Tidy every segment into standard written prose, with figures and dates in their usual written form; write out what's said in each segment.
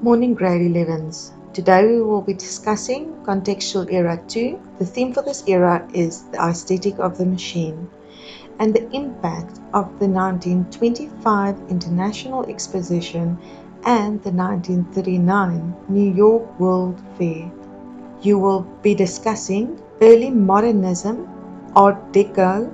Morning grade 11s. Today we will be discussing Contextual Era 2. The theme for this era is the aesthetic of the machine and the impact of the 1925 International Exposition and the 1939 New York World Fair. You will be discussing early modernism, Art Deco,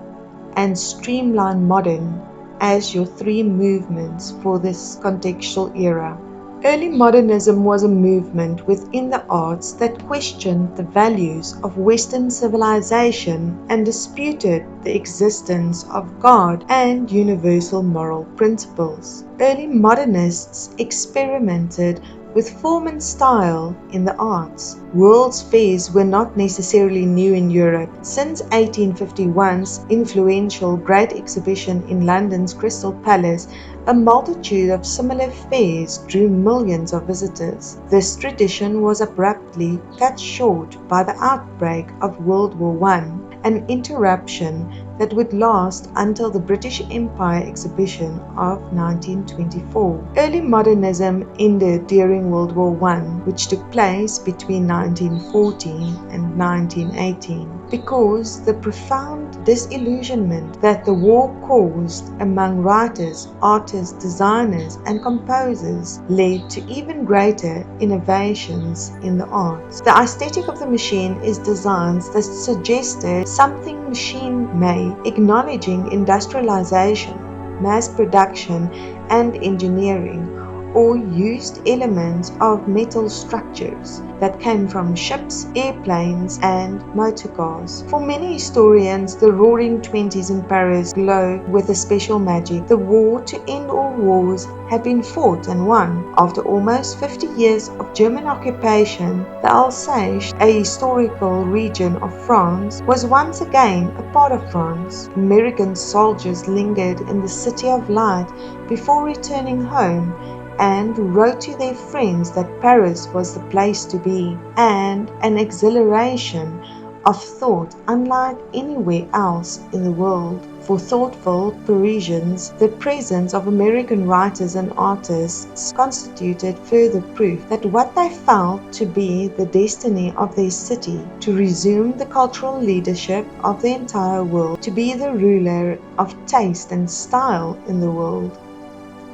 and Streamline Moderne as your three movements for this contextual era. Early modernism was a movement within the arts that questioned the values of Western civilization and disputed the existence of God and universal moral principles. Early modernists experimented with form and style in the arts. World's fairs were not necessarily new in Europe. Since 1851's influential Great Exhibition in London's Crystal Palace, a multitude of similar fairs drew millions of visitors. This tradition was abruptly cut short by the outbreak of World War I, an interruption that would last until the British Empire Exhibition of 1924. Early modernism ended during World War I, which took place between 1914 and 1918, because the profound disillusionment that the war caused among writers, artists, designers, and composers led to even greater innovations in the arts. The aesthetic of the machine is designs that suggested something machine-made, acknowledging industrialization, mass production, and engineering, or used elements of metal structures that came from ships, airplanes, and motorcars. For many historians, the Roaring Twenties in Paris glow with a special magic. The war to end all wars had been fought and won. After almost 50 years of German occupation, the Alsace, a historical region of France, was once again a part of France. American soldiers lingered in the City of Light before returning home and wrote to their friends that Paris was the place to be, and an exhilaration of thought unlike anywhere else in the world. For thoughtful Parisians, the presence of American writers and artists constituted further proof that what they felt to be the destiny of their city, to resume the cultural leadership of the entire world, to be the ruler of taste and style in the world.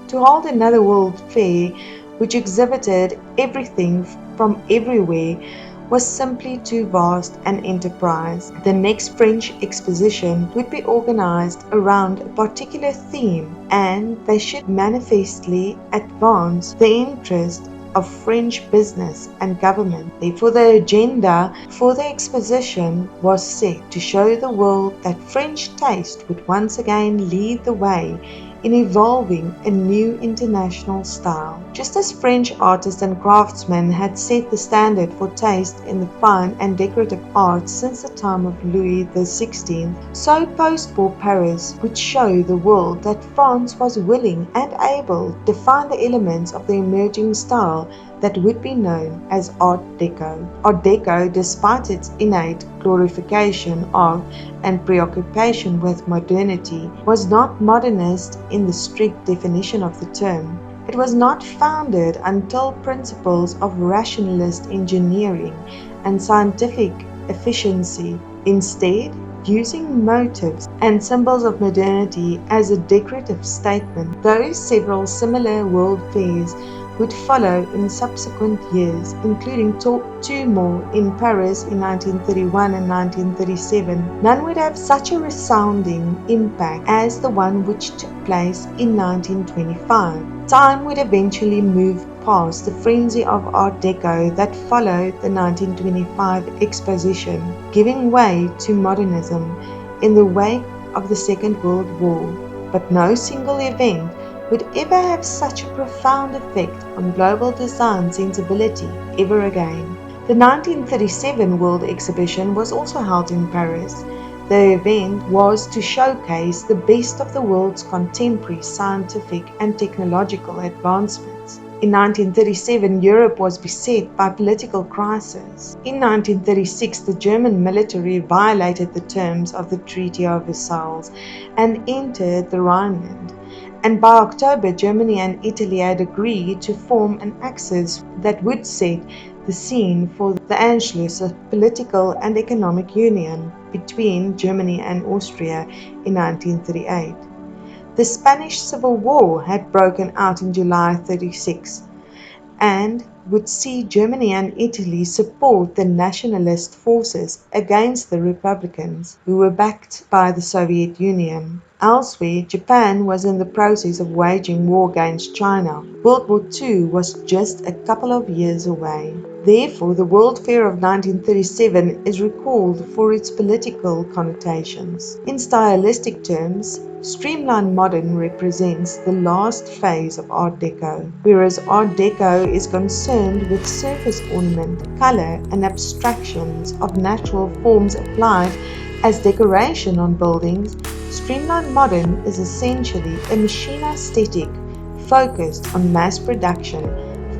To hold another World Fair which exhibited everything from everywhere was simply too vast an enterprise. The next French exposition would be organized around a particular theme, and they should manifestly advance the interest of French business and government. Therefore, the agenda for the exposition was set to show the world that French taste would once again lead the way in evolving a new international style. Just as French artists and craftsmen had set the standard for taste in the fine and decorative arts since the time of Louis XVI, so post-war Paris would show the world that France was willing and able to find the elements of the emerging style that would be known as Art Deco. Art Deco, despite its innate glorification of and preoccupation with modernity, was not modernist in the strict definition of the term. It was not founded until principles of rationalist engineering and scientific efficiency. Instead, using motifs and symbols of modernity as a decorative statement, though several similar world fairs would follow in subsequent years, including two more in Paris in 1931 and 1937. None would have such a resounding impact as the one which took place in 1925. Time would eventually move past the frenzy of Art Deco that followed the 1925 exposition, giving way to modernism in the wake of the Second World War. But no single event would ever have such a profound effect on global design sensibility ever again. The 1937 World Exhibition was also held in Paris. The event was to showcase the best of the world's contemporary scientific and technological advancements. In 1937, Europe was beset by political crisis. In 1936, the German military violated the terms of the Treaty of Versailles and entered the Rhineland. And by October, Germany and Italy had agreed to form an axis that would set the scene for the Anschluss, a political and economic union between Germany and Austria in 1938. The Spanish Civil War had broken out in July 1936 and would see Germany and Italy support the nationalist forces against the Republicans, who were backed by the Soviet Union. Elsewhere, Japan was in the process of waging war against China. World War II was just a couple of years away. Therefore, the World Fair of 1937 is recalled for its political connotations. In stylistic terms, Streamline Moderne represents the last phase of Art Deco, whereas Art Deco is concerned with surface ornament, color, and abstractions of natural forms applied as decoration on buildings. Streamline Moderne is essentially a machine aesthetic focused on mass production,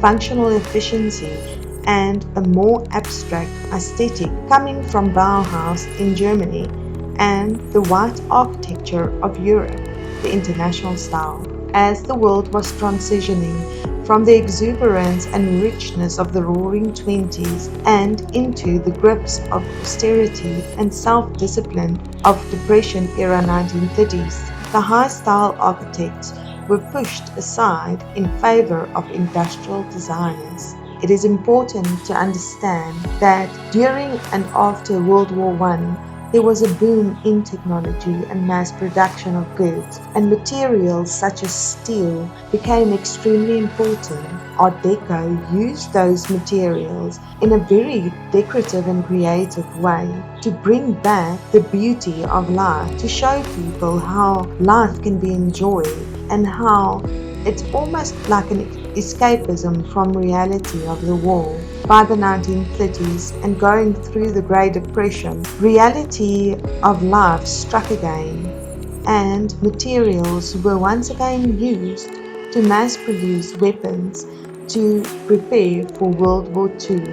functional efficiency, and a more abstract aesthetic coming from Bauhaus in Germany and the white architecture of Europe, the international style. As the world was transitioning from the exuberance and richness of the Roaring Twenties and into the grips of austerity and self-discipline of Depression-era 1930s, the high-style architects were pushed aside in favor of industrial designers. It is important to understand that during and after World War I, there was a boom in technology and mass production of goods, and materials such as steel became extremely important. Art Deco used those materials in a very decorative and creative way to bring back the beauty of life, to show people how life can be enjoyed and how it's almost like an escapism from reality of the war. By the 1930s and going through the Great Depression, reality of life struck again, and materials were once again used to mass produce weapons to prepare for World War II.